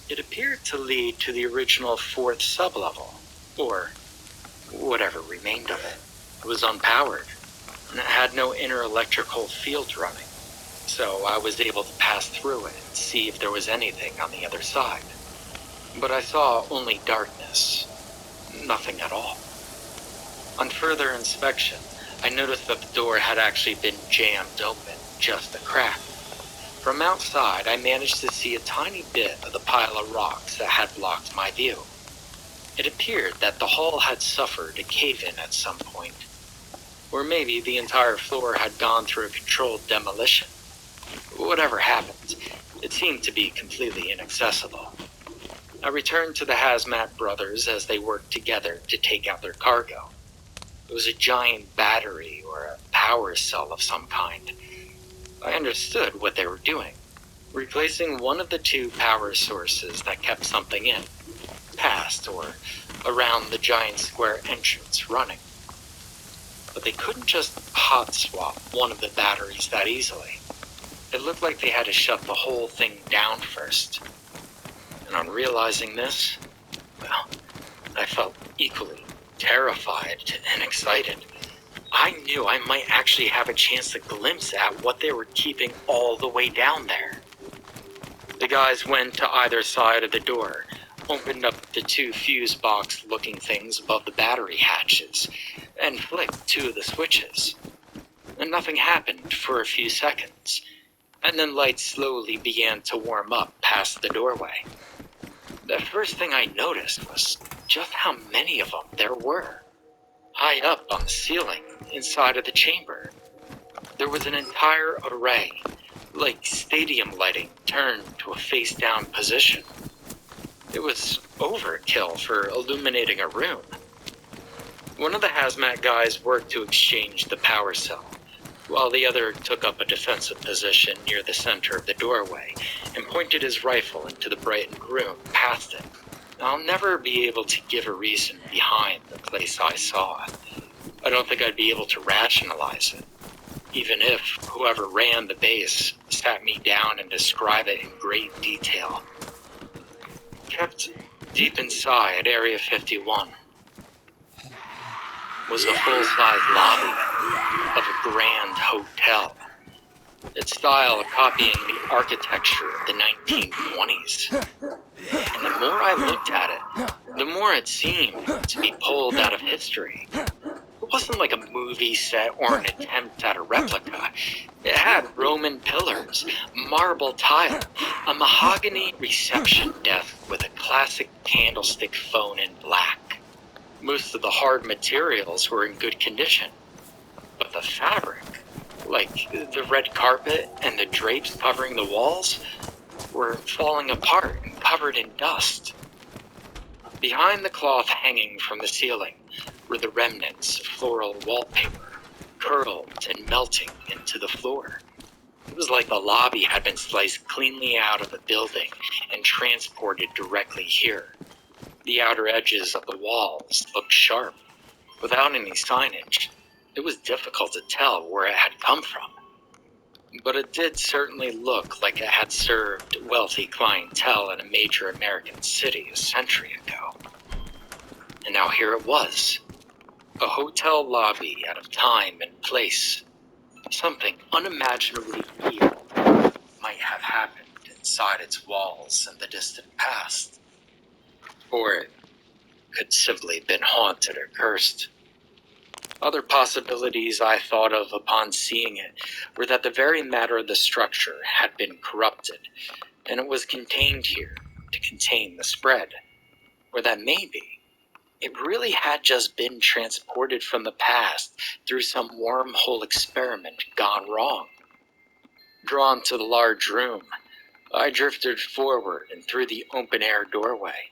It appeared to lead to the original 4th sublevel, or whatever remained of it. It was unpowered, and it had no inner electrical field running, so I was able to pass through it and see if there was anything on the other side. But I saw only darkness, nothing at all. On further inspection, I noticed that the door had actually been jammed open, just a crack. From outside, I managed to see a tiny bit of the pile of rocks that had blocked my view. It appeared that the hall had suffered a cave-in at some point, or maybe the entire floor had gone through a controlled demolition. Whatever happened, it seemed to be completely inaccessible. I returned to the Hazmat brothers as they worked together to take out their cargo. It was a giant battery or a power cell of some kind. I understood what they were doing, replacing one of the 2 power sources that kept something in, past or around the giant square entrance running. But they couldn't just hot swap one of the batteries that easily. It looked like they had to shut the whole thing down first. And on realizing this, well, I felt equally terrified and excited. I knew I might actually have a chance to glimpse at what they were keeping all the way down there. The guys went to either side of the door, opened up the 2 fuse box looking things above the battery hatches, and flicked 2 of the switches. And nothing happened for a few seconds, and then lights slowly began to warm up past the doorway. The first thing I noticed was just how many of them there were. High up on the ceiling, inside of the chamber, there was an entire array, like stadium lighting turned to a face-down position. It was overkill for illuminating a room. One of the hazmat guys worked to exchange the power cell, while the other took up a defensive position near the center of the doorway and pointed his rifle into the brightened room past it. I'll never be able to give a reason behind the place I saw. I don't think I'd be able to rationalize it, even if whoever ran the base sat me down and described it in great detail. Kept deep inside Area 51 was a full-size lobby of a grand hotel, its style copying the architecture of the 1920s. And the more I looked at it, the more it seemed to be pulled out of history. It wasn't like a movie set or an attempt at a replica. It had Roman pillars, marble tile, a mahogany reception desk with a classic candlestick phone in black. Most of the hard materials were in good condition, but the fabric, like the red carpet and the drapes covering the walls, were falling apart and covered in dust. Behind the cloth hanging from the ceiling were the remnants of floral wallpaper, curled and melting into the floor. It was like the lobby had been sliced cleanly out of the building and transported directly here. The outer edges of the walls looked sharp, without any signage. It was difficult to tell where it had come from, but it did certainly look like it had served wealthy clientele in a major American city a century ago. And now here it was, a hotel lobby out of time and place. Something unimaginably evil might have happened inside its walls in the distant past. Or it could simply have been haunted or cursed. Other possibilities I thought of upon seeing it were that the very matter of the structure had been corrupted, and it was contained here to contain the spread. Or that maybe it really had just been transported from the past through some wormhole experiment gone wrong. Drawn to the large room, I drifted forward and through the open-air doorway.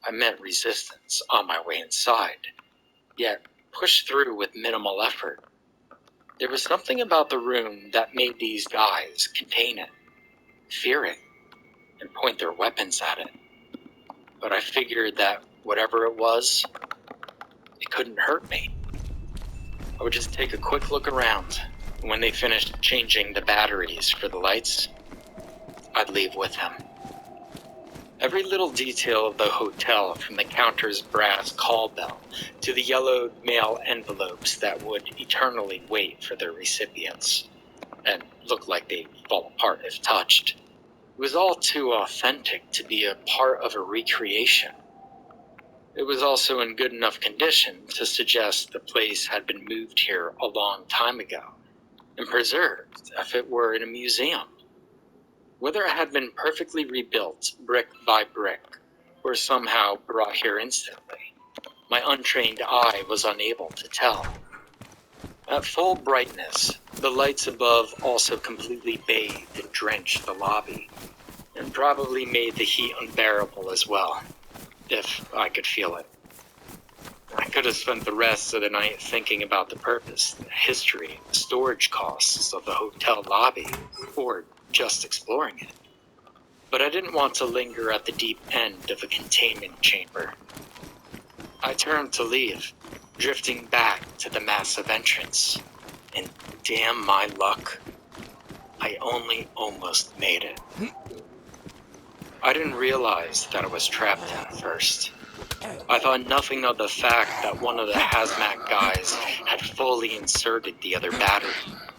I met resistance on my way inside, yet pushed through with minimal effort. There was something about the room that made these guys contain it, fear it, and point their weapons at it. But I figured that whatever it was, it couldn't hurt me. I would just take a quick look around, and when they finished changing the batteries for the lights, I'd leave with them. Every little detail of the hotel, from the counter's brass call bell to the yellowed mail envelopes that would eternally wait for their recipients, and look like they'd fall apart if touched, was all too authentic to be a part of a recreation. It was also in good enough condition to suggest the place had been moved here a long time ago and preserved as if it were in a museum. Whether it had been perfectly rebuilt brick by brick or somehow brought here instantly, my untrained eye was unable to tell. At full brightness, the lights above also completely bathed and drenched the lobby, and probably made the heat unbearable as well, if I could feel it. I could have spent the rest of the night thinking about the purpose, the history, the storage costs of the hotel lobby, or just exploring it. But I didn't want to linger at the deep end of a containment chamber. I turned to leave, drifting back to the massive entrance, and damn my luck, I only almost made it. I didn't realize that I was trapped at first. I thought nothing of the fact that one of the hazmat guys had fully inserted the other battery,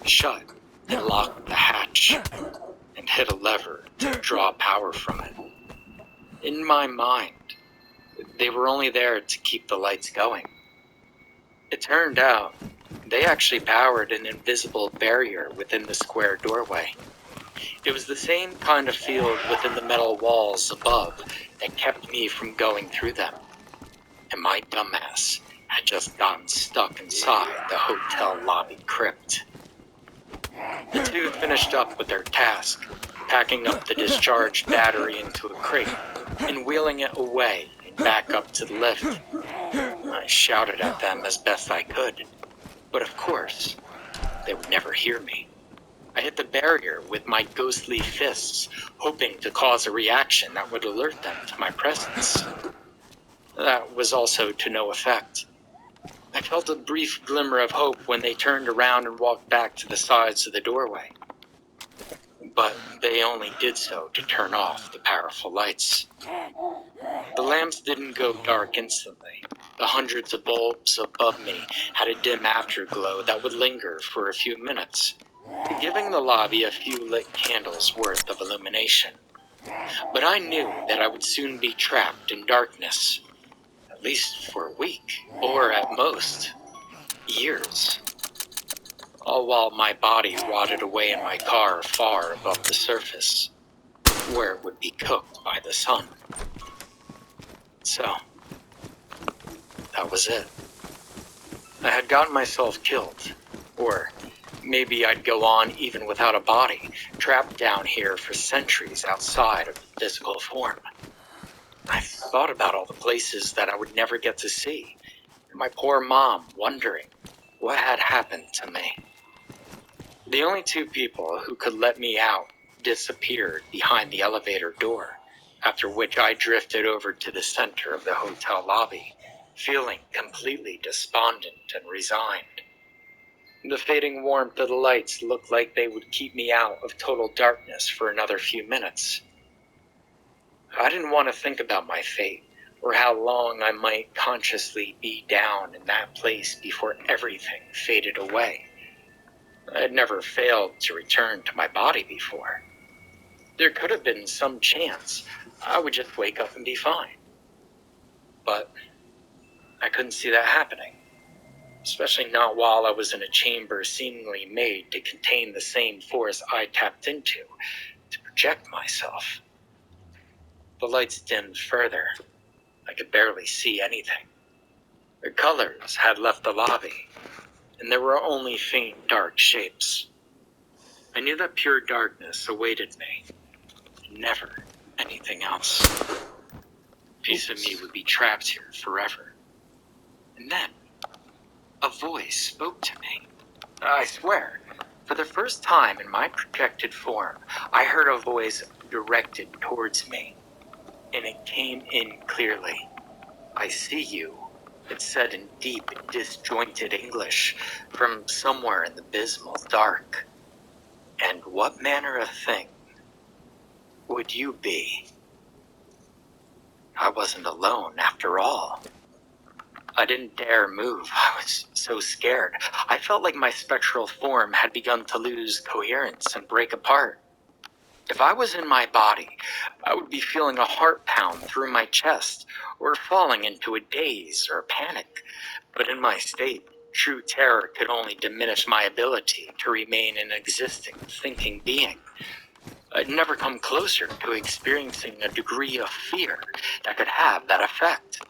shut, and locked the hatch, and hit a lever to draw power from it. In my mind, they were only there to keep the lights going. It turned out they actually powered an invisible barrier within the square doorway. It was the same kind of field within the metal walls above that kept me from going through them. And my dumbass had just gotten stuck inside the hotel lobby crypt. The two finished up with their task, packing up the discharged battery into a crate and wheeling it away and back up to the lift. I shouted at them as best I could, but of course, they would never hear me. I hit the barrier with my ghostly fists, hoping to cause a reaction that would alert them to my presence. That was also to no effect. I felt a brief glimmer of hope when they turned around and walked back to the sides of the doorway. But they only did so to turn off the powerful lights. The lamps didn't go dark instantly. The hundreds of bulbs above me had a dim afterglow that would linger for a few minutes, giving the lobby a few lit candles worth of illumination. But I knew that I would soon be trapped in darkness, at least for a week, or at most, years. All while my body rotted away in my car far above the surface, where it would be cooked by the sun. So, that was it. I had gotten myself killed, or maybe I'd go on even without a body, trapped down here for centuries outside of physical form. I thought about all the places that I would never get to see, and my poor mom wondering what had happened to me. The only two people who could let me out disappeared behind the elevator door, after which I drifted over to the center of the hotel lobby, feeling completely despondent and resigned. The fading warmth of the lights looked like they would keep me out of total darkness for another few minutes. I didn't want to think about my fate, or how long I might consciously be down in that place before everything faded away. I had never failed to return to my body before. There could have been some chance I would just wake up and be fine. But I couldn't see that happening, especially not while I was in a chamber seemingly made to contain the same force I tapped into to project myself. The lights dimmed further. I could barely see anything. The colors had left the lobby, and there were only faint dark shapes. I knew that pure darkness awaited me, and never anything else. A piece of me would be trapped here forever. And then, a voice spoke to me. I swear, for the first time in my projected form, I heard a voice directed towards me, and it came in clearly. "I see you," it said in deep, disjointed English from somewhere in the abysmal dark. "And what manner of thing would you be?" I wasn't alone after all. I didn't dare move. I was so scared. I felt like my spectral form had begun to lose coherence and break apart. If I was in my body, I would be feeling a heart pound through my chest or falling into a daze or panic. But in my state, true terror could only diminish my ability to remain an existing, thinking being. I'd never come closer to experiencing a degree of fear that could have that effect.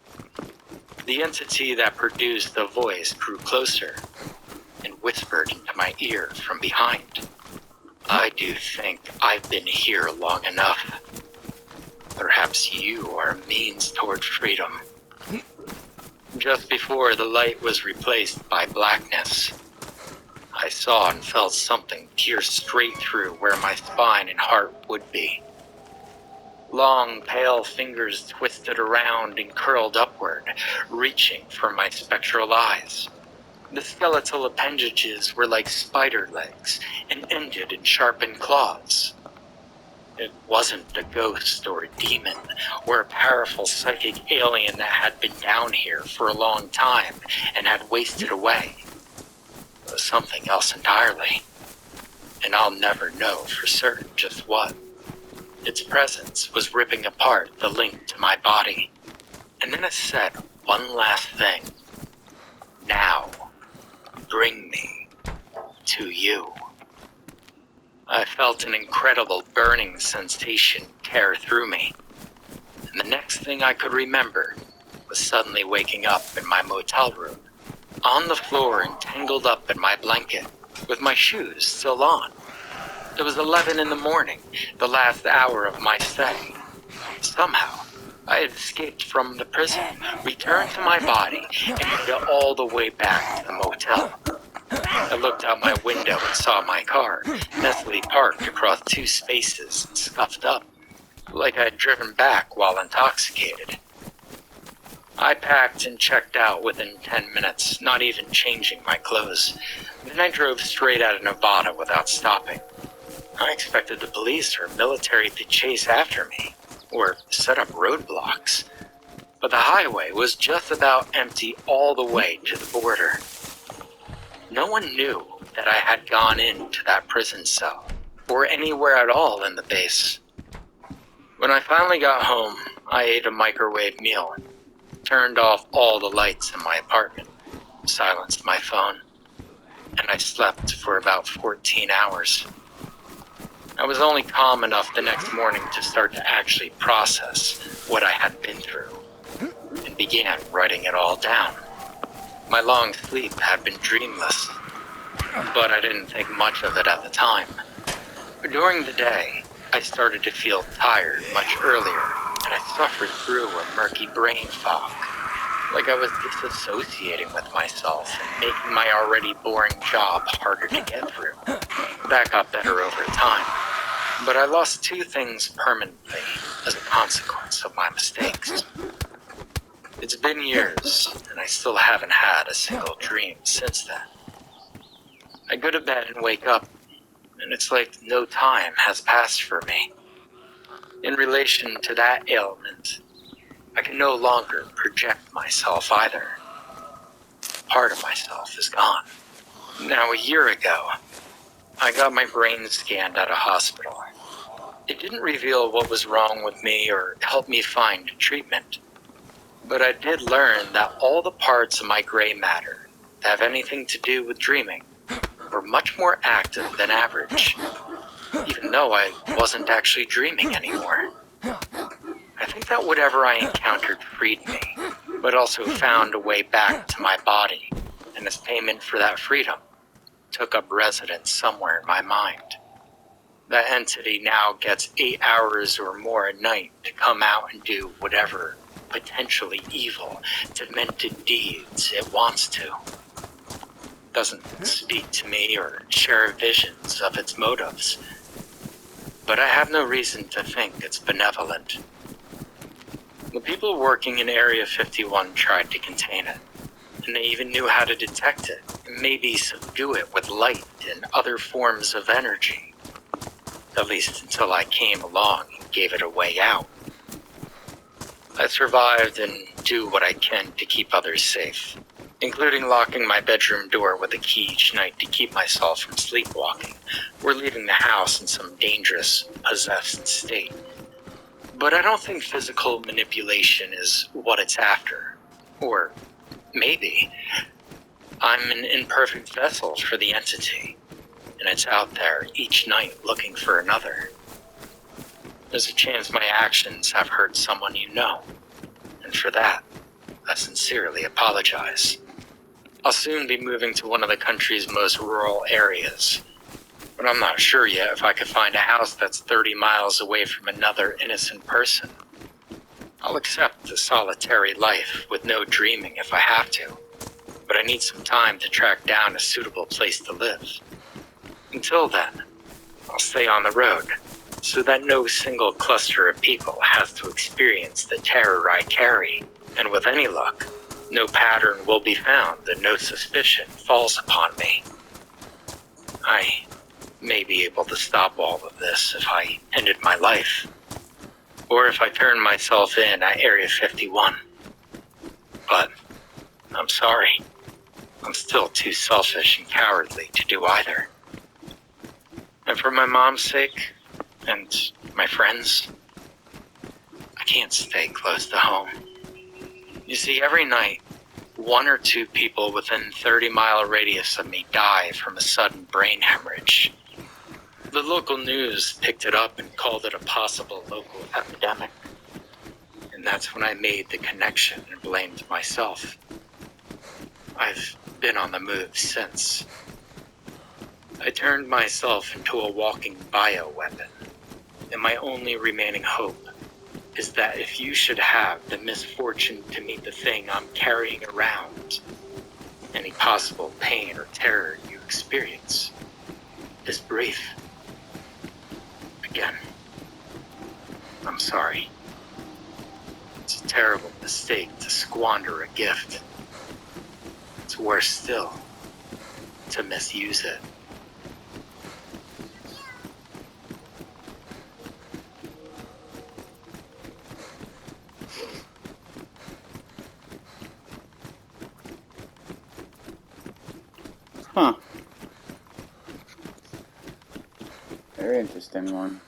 The entity that produced the voice grew closer and whispered into my ear from behind. I do think I've been here long enough. Perhaps you are a means toward freedom. Just before the light was replaced by blackness, I saw and felt something pierce straight through where my spine and heart would be. Long, pale fingers twisted around and curled upward, reaching for my spectral eyes. The skeletal appendages were like spider legs and ended in sharpened claws. It wasn't a ghost or a demon or a powerful psychic alien that had been down here for a long time and had wasted away. It was something else entirely, and I'll never know for certain just what. Its presence was ripping apart the link to my body, and then it said one last thing. Now, bring me to you. I felt an incredible burning sensation tear through me, and the next thing I could remember was suddenly waking up in my motel room, on the floor and tangled up in my blanket, with my shoes still on. It was 11 in the morning, the last hour of my stay. Somehow, I had escaped from the prison, returned to my body, and made it all the way back to the motel. I looked out my window and saw my car, messily parked across two spaces and scuffed up, like I had driven back while intoxicated. I packed and checked out within 10 minutes, not even changing my clothes. Then I drove straight out of Nevada without stopping. I expected the police or military to chase after me, or set up roadblocks. But the highway was just about empty all the way to the border. No one knew that I had gone into that prison cell, or anywhere at all in the base. When I finally got home, I ate a microwave meal, turned off all the lights in my apartment, silenced my phone, and I slept for about 14 hours. I was only calm enough the next morning to start to actually process what I had been through, and began writing it all down. My long sleep had been dreamless, but I didn't think much of it at the time. During the day, I started to feel tired much earlier, and I suffered through a murky brain fog, like I was disassociating with myself and making my already boring job harder to get through. That got better over time, but I lost two things permanently as a consequence of my mistakes. It's been years, and I still haven't had a single dream since then. I go to bed and wake up, and it's like no time has passed for me. In relation to that ailment, I can no longer project myself either. Part of myself is gone. Now, a year ago, I got my brain scanned at a hospital. It didn't reveal what was wrong with me or help me find treatment. But I did learn that all the parts of my gray matter that have anything to do with dreaming were much more active than average, even though I wasn't actually dreaming anymore. I think that whatever I encountered freed me, but also found a way back to my body, and as payment for that freedom, took up residence somewhere in my mind. That entity now gets 8 hours or more a night to come out and do whatever potentially evil, demented deeds it wants to. Doesn't speak to me or share visions of its motives, but I have no reason to think it's benevolent. The people working in Area 51 tried to contain it, and they even knew how to detect it, and maybe subdue it with light and other forms of energy. At least until I came along and gave it a way out. I survived and do what I can to keep others safe, including locking my bedroom door with a key each night to keep myself from sleepwalking or leaving the house in some dangerous, possessed state. But I don't think physical manipulation is what it's after. Or maybe I'm an imperfect vessel for the entity, and it's out there each night looking for another. There's a chance my actions have hurt someone you know, and for that, I sincerely apologize. I'll soon be moving to one of the country's most rural areas, but I'm not sure yet if I could find a house that's 30 miles away from another innocent person. I'll accept the solitary life with no dreaming if I have to, but I need some time to track down a suitable place to live. Until then, I'll stay on the road, so that no single cluster of people has to experience the terror I carry, and with any luck, no pattern will be found and no suspicion falls upon me. I may be able to stop all of this if I ended my life, or if I turned myself in at Area 51. But I'm sorry, I'm still too selfish and cowardly to do either. And for my mom's sake, and my friends, I can't stay close to home. You see, every night, 1 or 2 people within 30-mile radius of me die from a sudden brain hemorrhage. The local news picked it up and called it a possible local epidemic. And that's when I made the connection and blamed myself. I've been on the move since. I turned myself into a walking bioweapon, and my only remaining hope is that if you should have the misfortune to meet the thing I'm carrying around, any possible pain or terror you experience is brief. Again, I'm sorry. It's a terrible mistake to squander a gift. It's worse still to misuse it. Huh. Very interesting one.